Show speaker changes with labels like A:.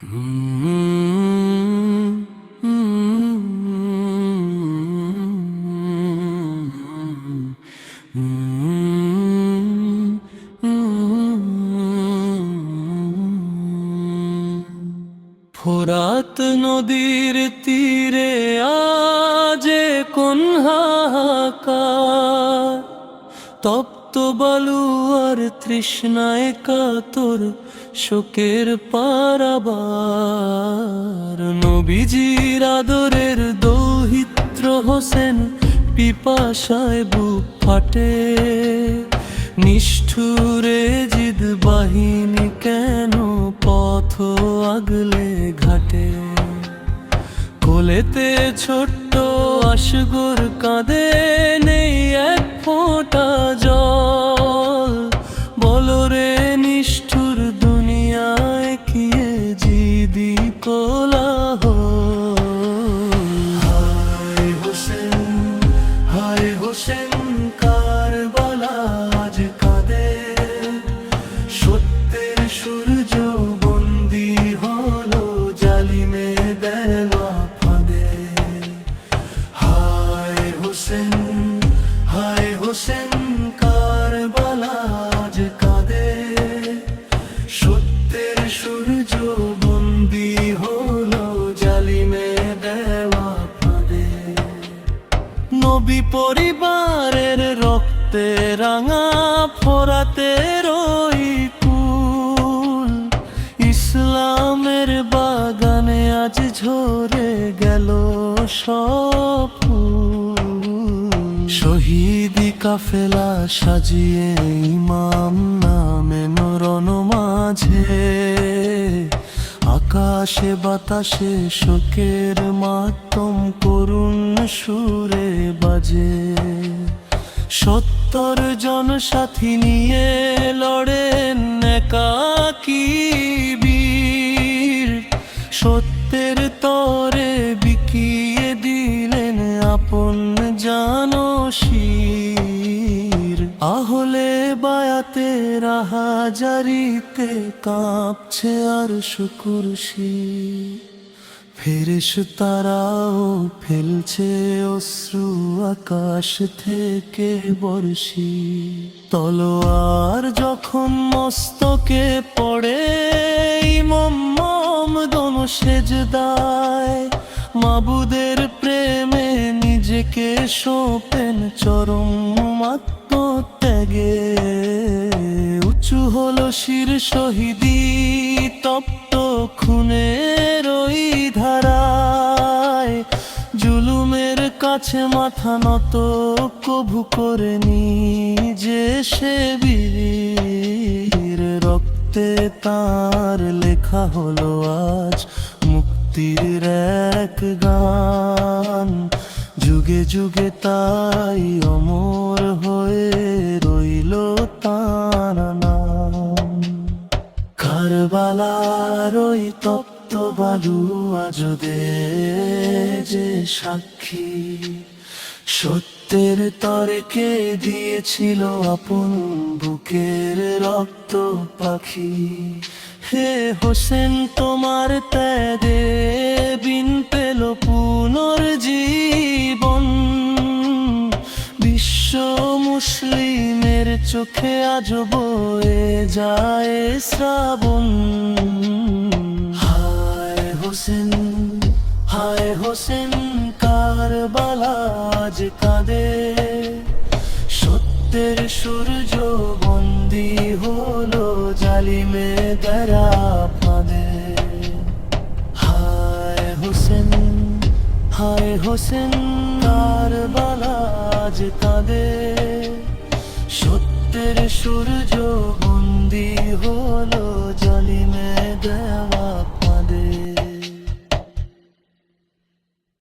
A: ফোরাত নদীর তীরে আজে কোন হাহাকার, তপ্ত বালু আর তৃষ্ণায় কাতর শোকের পারাবার। নবীজির আদরের দৌহিত্র হোসেন পিপাসায় বুক ফাটে, নিষ্ঠুরে জিদ বাহিনী কেন পথ আগলে ঘাটে। কোলেতে ছোট্ট আসগর কাঁদে, নেই এক ফোঁটা জল। বলো রে নিষ্ঠুর দুনিয়ায় কি জিদি কোলাহল। হায় হোসেন, হায় হোসেন কারবালা আজ কাঁদে। সত্যের সূর্য বন্দী হলো জালিমে দেওয়া ফাঁদে। হায় হোসেন, হায় হোসেন কারবালা আজ কাঁদে। সত্যের সূর্য বন্দী হলো জালিমে দেওয়া ফাঁদে। নবী পরিবারের রক্তে রাঙা ফোরাতের ওই কুল, ইসলামের বাগানে আজ ঝরে গেল সব ফুল। শহীদি কাফেলা সাজিয়ে ইমাম নামে নরন মাঝে, আকাশে বাতাসে শোকের মাতম করুণ সুরে বাজে। 70 জন সাথী নিয়ে লড়েন একাকী বীর, সত্যের তরে বিকিয়ে দিলেন আপন জানো শির। আহলে বায়াতে রাহাজারিতে কাঁপছে আর শুকুরশি, ফেরেশতারাও ফেলছে অশ্রু আকাশ থেকে বর্ষি। তলোয়ার যখন মস্তকে পড়ে, ইমাম দোনো সেজদায়, মাবুদের প্রেমে নিজেকে সঁপেন চরম আত্মত্যাগে। উঁচু হলো শির শহীদি তপ্ত খুনের ওই ধারায়। জুলুমের কাছে মাথা নত কভু করেনি যে সে বীর। রক্তে তার লেখা হলো আজ মুক্তির এক গান, যুগে যুগে তাই অমর হয়ে রইল তার নাম। কারবালার ওই তপ্ত বালু আজ যে সাক্ষী, সত্যের তরকে দিয়েছিল আপন বুকের রক্ত পাখি। হে হোসেন তোমার ত্যাগে বিন পেল পুনর্জীবন, বিশ্ব মুসলিমের চোখে আজ বয়ে যায় শ্রাবণ। হায় হোসেন, হায় হোসেন কারবালা আজ কাঁদে। সত্যের সূর্য বন্দী হলো জালিমে দেওয়া ফাঁদে। হায় হোসেন, হায় হোসেন কারবালা আজ কাঁদে। সত্যের সূর্য বন্দী হলো